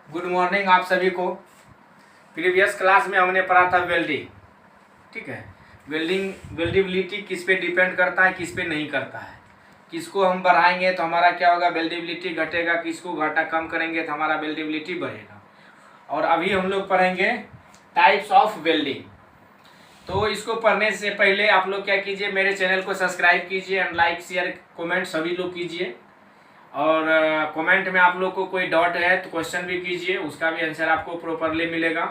Good morning आप सभी को। प्रीवियस क्लास में हमने पढ़ा था वेल्डिंग। ठीक है, वेल्डिबिलिटी किस पे डिपेंड करता है, किस पे नहीं करता है। किसको हम बढ़ाएंगे तो हमारा क्या होगा, वेल्डिबिलिटी घटेगा, किसको घटा कम करेंगे तो हमारा वेल्डिबिलिटी बढ़ेगा। और अभी हम लोग पढ़ेंगे टाइप्स ऑफ वेल्डिंग। तो इसको पढ़ने से पहले आप लोग क्या कीजिए, मेरे चैनल को सब्सक्राइब कीजिए एंड लाइक शेयर कमेंट सभी लोग कीजिए। और कमेंट में आप लोग को कोई डाउट है तो क्वेश्चन भी कीजिए, उसका भी आंसर आपको प्रॉपरली मिलेगा।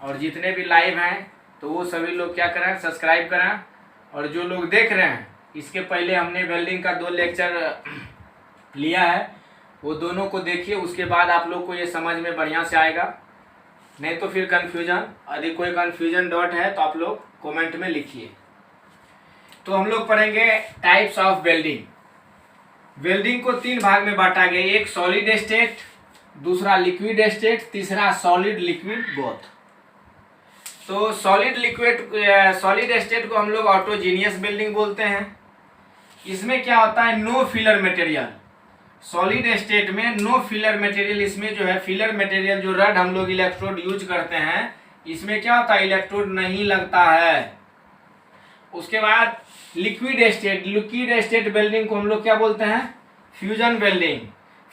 और जितने भी लाइव हैं तो वो सभी लोग क्या करें, सब्सक्राइब करें। और जो लोग देख रहे हैं, इसके पहले हमने वेल्डिंग का 2 लेक्चर लिया है, वो दोनों को देखिए, उसके बाद आप लोग को ये समझ में बढ़िया से आएगा। नहीं तो फिर कन्फ्यूजन, यदि कोई कन्फ्यूजन डाउट है तो आप लोग कमेंट में लिखिए। तो हम लोग पढ़ेंगे टाइप्स ऑफ वेल्डिंग। वेल्डिंग को 3 भाग में बांटा गया, एक सॉलिड स्टेट, दूसरा लिक्विड स्टेट, तीसरा सॉलिड लिक्विड बोथ। तो सॉलिड स्टेट को हम लोग ऑटोजीनियस वेल्डिंग बोलते हैं। इसमें क्या होता है, no filler material. Solid state में नो फिलर मटेरियल, इसमें जो है फिलर मटेरियल जो रड हम लोग इलेक्ट्रोड यूज करते हैं, इसमें क्या होता है, इलेक्ट्रोड नहीं लगता है। उसके बाद लिक्विड स्टेट वेल्डिंग को हम लोग क्या बोलते हैं, फ्यूजन वेल्डिंग।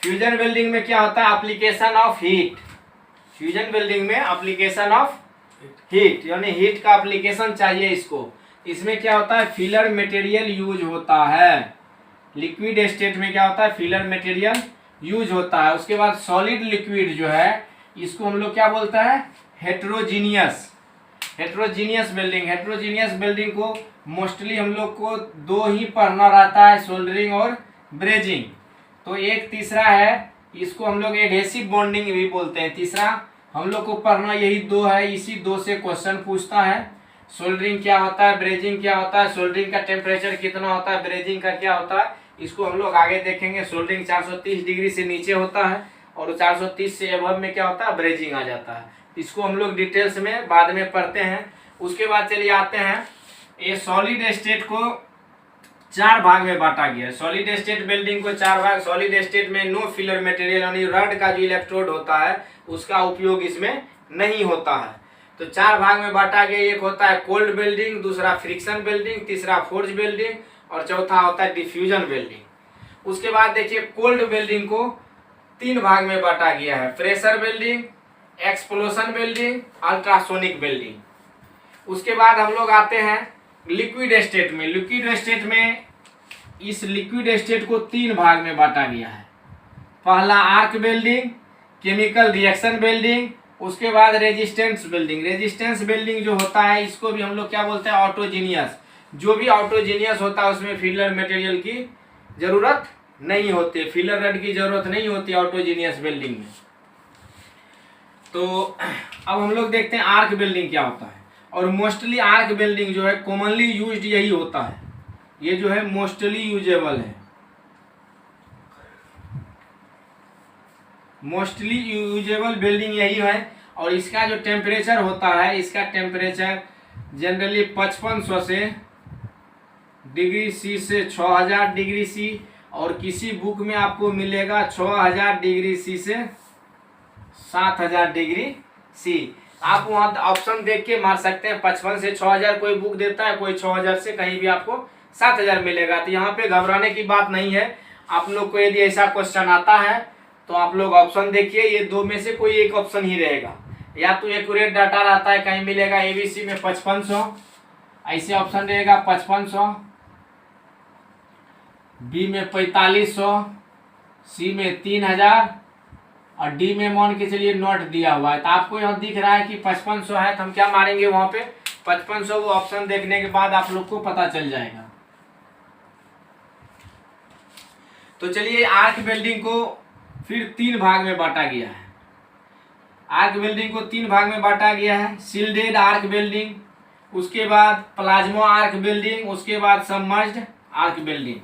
फ्यूजन वेल्डिंग में क्या होता है, application of heat. Fusion welding में एप्लीकेशन ऑफ हीट, यानी हीट का एप्लीकेशन चाहिए इसको। इसमें क्या होता है, फिलर मटेरियल यूज होता है। लिक्विड स्टेट में क्या होता है, फिलर मटेरियल यूज होता है। उसके बाद सॉलिड लिक्विड जो है, इसको हम लोग क्या बोलते हैं, हेट्रोजीनियस वेल्डिंग। हेट्रोजीनियस वेल्डिंग को मोस्टली हम लोग को 2 ही पढ़ना रहता है, सोल्डरिंग और ब्रेजिंग। तो एक तीसरा है, इसको हम लोग एडहेसिव बॉन्डिंग भी बोलते हैं। तीसरा हम लोग को पढ़ना यही 2 है, इसी 2 से क्वेश्चन पूछता है। सोल्डरिंग क्या होता है, ब्रेजिंग क्या होता है, सोल्डरिंग का टेम्परेचर कितना होता है, ब्रेजिंग का क्या होता है, इसको हम लोग आगे देखेंगे। सोल्डरिंग 430 डिग्री से नीचे होता है और 430 से अबव में क्या होता है, ब्रेजिंग आ जाता है। इसको हम लोग डिटेल्स में बाद में पढ़ते हैं। उसके बाद चलिए आते हैं, ये सॉलिड स्टेट को 4 भाग में बांटा गया है। सॉलिड स्टेट वेल्डिंग को 4 भाग। सॉलिड स्टेट में नो फिलर मटेरियल, यानी रड का जो इलेक्ट्रोड होता है उसका उपयोग इसमें नहीं होता है। तो 4 भाग में बांटा गया। एक होता है कोल्ड वेल्डिंग, दूसरा फ्रिक्शन वेल्डिंग, तीसरा फोर्ज वेल्डिंग और चौथा होता है डिफ्यूजन वेल्डिंग। उसके बाद देखिए, कोल्ड वेल्डिंग को 3 भाग में बांटा गया है, pressure welding, explosion welding, ultrasonic welding. उसके बाद हम लोग आते हैं लिक्विड स्टेट में। लिक्विड स्टेट में इस लिक्विड स्टेट को 3 भाग में बांटा गया है। पहला arc welding, chemical reaction welding, उसके बाद रेजिस्टेंस वेल्डिंग। रेजिस्टेंस वेल्डिंग जो होता है, इसको भी हम लोग क्या बोलते हैं, ऑटोजीनियस। जो भी ऑटोजीनियस होता है उसमें फिलर मटेरियल की जरूरत नहीं होती, फिलर रड की जरूरत नहीं होती ऑटोजीनियस वेल्डिंग में। तो अब हम लोग देखते हैं आर्क वेल्डिंग क्या होता है। और मोस्टली आर्क वेल्डिंग जो है कॉमनली यूज्ड यही होता है, ये जो है मोस्टली यूजेबल है। मोस्टली यूजेबल वेल्डिंग यही है। और इसका जो टेम्परेचर होता है, इसका टेम्परेचर जनरली 5500 से डिग्री सी से 6000 डिग्री सी, और किसी बुक में आपको मिलेगा 6000 डिग्री सी से 7000 डिग्री सी। आप वहाँ ऑप्शन देख के मार सकते हैं, 55 से 6000 कोई बुक देता है, कोई 6000 से कहीं भी आपको 7000 मिलेगा। तो यहाँ पे घबराने की बात नहीं है। आप लोग को यदि ऐसा क्वेश्चन आता है तो आप लोग ऑप्शन देखिए, ये 2 में से कोई एक ऑप्शन ही रहेगा। या तो एक्यूरेट डाटा रहता है, कहीं मिलेगा ABC में 5500, ऐसे ऑप्शन रहेगा 5500, B में 4500, C में 3000 और D में मान के चलिए नोट दिया हुआ है। तो आपको यहाँ दिख रहा है कि 5500 है, तो हम क्या मारेंगे वहां पे 5500। वो ऑप्शन देखने के बाद आप लोग को पता चल जाएगा। तो चलिए, आर्क वेल्डिंग को फिर 3 भाग में बांटा गया है। आर्क वेल्डिंग को 3 भाग में बांटा गया है, शिल्डेड आर्क वेल्डिंग, उसके बाद प्लाज्मा आर्क वेल्डिंग, उसके बाद सबमर्ज्ड आर्क वेल्डिंग।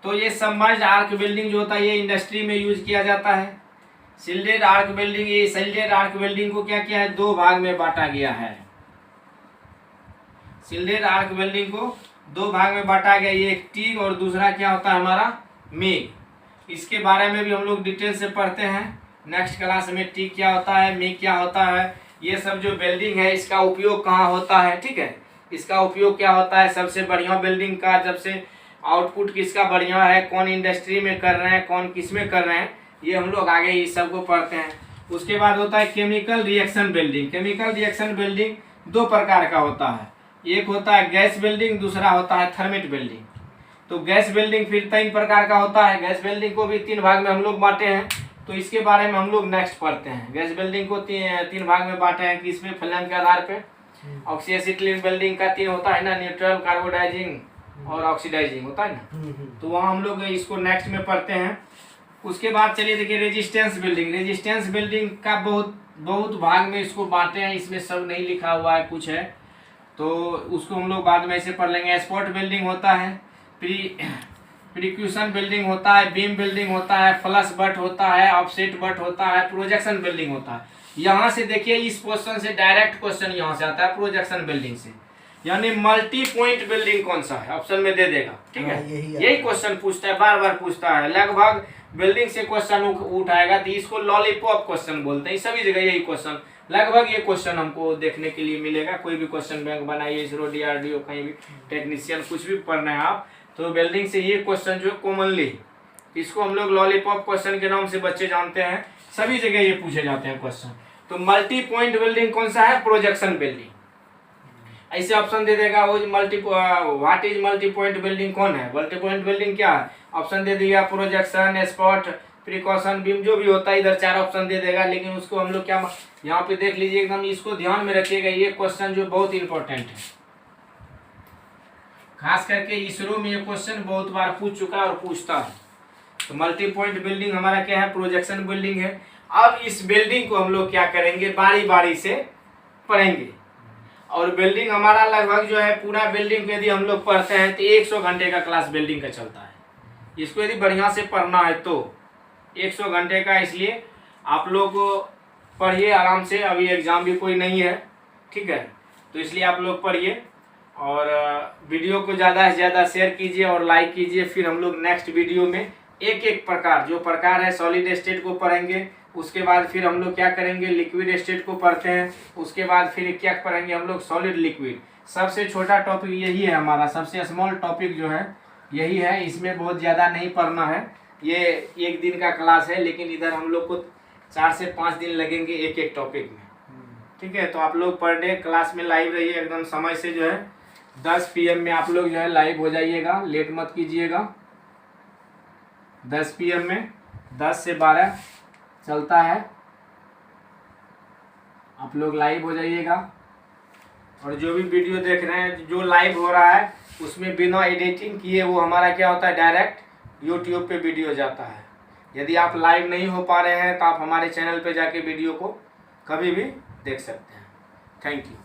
तो ये सबमर्ज्ड आर्क वेल्डिंग जो होता है ये इंडस्ट्री में यूज किया जाता है। शिल्डेड आर्क वेल्डिंग, ये शिल्डेड आर्क वेल्डिंग को क्या किया है, 2 भाग में बांटा गया है। शिल्डेड आर्क वेल्डिंग को 2 भाग में बांटा गया, एक टीग और दूसरा क्या होता है हमारा मिग। इसके बारे में भी हम लोग डिटेल से पढ़ते हैं। नेक्स्ट क्लास में टी क्या होता है, मी क्या होता है, ये सब जो बिल्डिंग है इसका उपयोग कहाँ होता है, ठीक है, इसका उपयोग क्या होता है, सबसे बढ़िया बिल्डिंग का जब से आउटपुट किसका बढ़िया है, कौन इंडस्ट्री में कर रहे हैं, कौन किस में कर रहे हैं, ये हम लोग आगे इस सबको पढ़ते हैं। उसके बाद होता है chemical reaction building. Chemical reaction building दो प्रकार का होता है, एक होता है गैस बिल्डिंग, दूसरा होता है थर्मिट बिल्डिंग। तो गैस बिल्डिंग फिर 3 प्रकार का होता है। गैस बिल्डिंग को भी 3 भाग में हम लोग बांटे हैं, तो इसके बारे में हम लोग नेक्स्ट पढ़ते हैं। गैस बिल्डिंग को 3 भाग में बांटे हैं कि इसमें फ्लेम के आधार पे। ऑक्सीडाइजिंग बिल्डिंग का 3 होता है ना, न्यूट्रल, कार्बोडाइजिंग और ऑक्सीडाइजिंग होता है ना, तो वहाँ हम लोग इसको नेक्स्ट में पढ़ते हैं। उसके बाद चलिए देखिए रेजिस्टेंस बिल्डिंग। रेजिस्टेंस बिल्डिंग का बहुत भाग में इसको बांटे हैं, इसमें सब नहीं लिखा हुआ है, कुछ है तो उसको हम लोग बाद में ऐसे पढ़ लेंगे। स्पॉट बिल्डिंग होता है, प्रिक्यूशन बिल्डिंग होता है, बीम बिल्डिंग होता है, फ्लश बट होता है, ऑफसेट बट होता है, प्रोजेक्शन बिल्डिंग होता है। यहाँ से देखिए इस क्वेश्चन से डायरेक्ट क्वेश्चन यहाँ से आता है प्रोजेक्शन बिल्डिंग से, यानी मल्टी पॉइंट बिल्डिंग कौन सा है, ऑप्शन में दे देगा, ठीक है, यही क्वेश्चन पूछता है, बार बार पूछता है, लगभग बिल्डिंग से क्वेश्चन उठाएगा, तो इसको लॉलीपॉप क्वेश्चन बोलते हैं। सभी जगह यही क्वेश्चन, लगभग ये क्वेश्चन हमको देखने के लिए मिलेगा। कोई भी क्वेश्चन बैंक बनाइए, इसरो, DRDO, कहीं भी टेक्नीशियन कुछ भी पढ़ना है आप, तो बिल्डिंग से ये क्वेश्चन जो कॉमनली, इसको हम लोग लॉलीपॉप क्वेश्चन के नाम से बच्चे जानते हैं, सभी जगह ये पूछे जाते हैं क्वेश्चन। तो मल्टी पॉइंट बिल्डिंग कौन सा है, प्रोजेक्शन बिल्डिंग। ऐसे ऑप्शन दे देगा वो what is multi point building कौन है, मल्टी पॉइंट बिल्डिंग क्या है, ऑप्शन दे दिया प्रोजेक्शन, स्पॉट, प्रिकॉशन, बीम, जो भी होता है इधर 4 ऑप्शन दे देगा। लेकिन उसको हम लोग क्या यहाँ पे देख लीजिए, एकदम इसको ध्यान में रखिएगा, ये क्वेश्चन जो बहुत इंपॉर्टेंट है, खास करके इसरो में ये क्वेश्चन बहुत बार पूछ चुका है और पूछता है। तो मल्टी पॉइंट बिल्डिंग हमारा क्या है, प्रोजेक्शन बिल्डिंग है। अब इस बिल्डिंग को हम लोग क्या करेंगे, बारी बारी से पढ़ेंगे। और बिल्डिंग हमारा लगभग जो है पूरा बिल्डिंग यदि हम लोग पढ़ते हैं तो 100 घंटे का क्लास बिल्डिंग का चलता है। इसको यदि बढ़िया से पढ़ना है तो 100 घंटे का, इसलिए आप लोग पढ़िए आराम से, अभी एग्जाम भी कोई नहीं है, ठीक है, तो इसलिए आप लोग पढ़िए और वीडियो को ज़्यादा से ज़्यादा शेयर कीजिए और लाइक कीजिए। फिर हम लोग नेक्स्ट वीडियो में एक एक प्रकार, जो प्रकार है सॉलिड स्टेट को पढ़ेंगे, उसके बाद फिर हम लोग क्या करेंगे, लिक्विड स्टेट को पढ़ते हैं, उसके बाद फिर क्या पढ़ेंगे हम लोग, सॉलिड लिक्विड। सबसे छोटा टॉपिक यही है हमारा, सबसे स्मॉल टॉपिक जो है यही है, इसमें बहुत ज़्यादा नहीं पढ़ना है। ये 1 दिन का क्लास है, लेकिन इधर हम लोग को 4 से 5 दिन लगेंगे एक एक टॉपिक में, ठीक है। तो आप लोग पर डे क्लास में लाइव रहिए, एकदम समय से जो है 10 PM में आप लोग जो है लाइव हो जाइएगा, लेट मत कीजिएगा। 10 PM में 10 से 12 चलता है, आप लोग लाइव हो जाइएगा। और जो भी वीडियो देख रहे हैं, जो लाइव हो रहा है उसमें बिना एडिटिंग किए वो हमारा क्या होता है, डायरेक्ट यूट्यूब पे वीडियो जाता है। यदि आप लाइव नहीं हो पा रहे हैं तो आप हमारे चैनल पे जाके वीडियो को कभी भी देख सकते हैं। Thank you.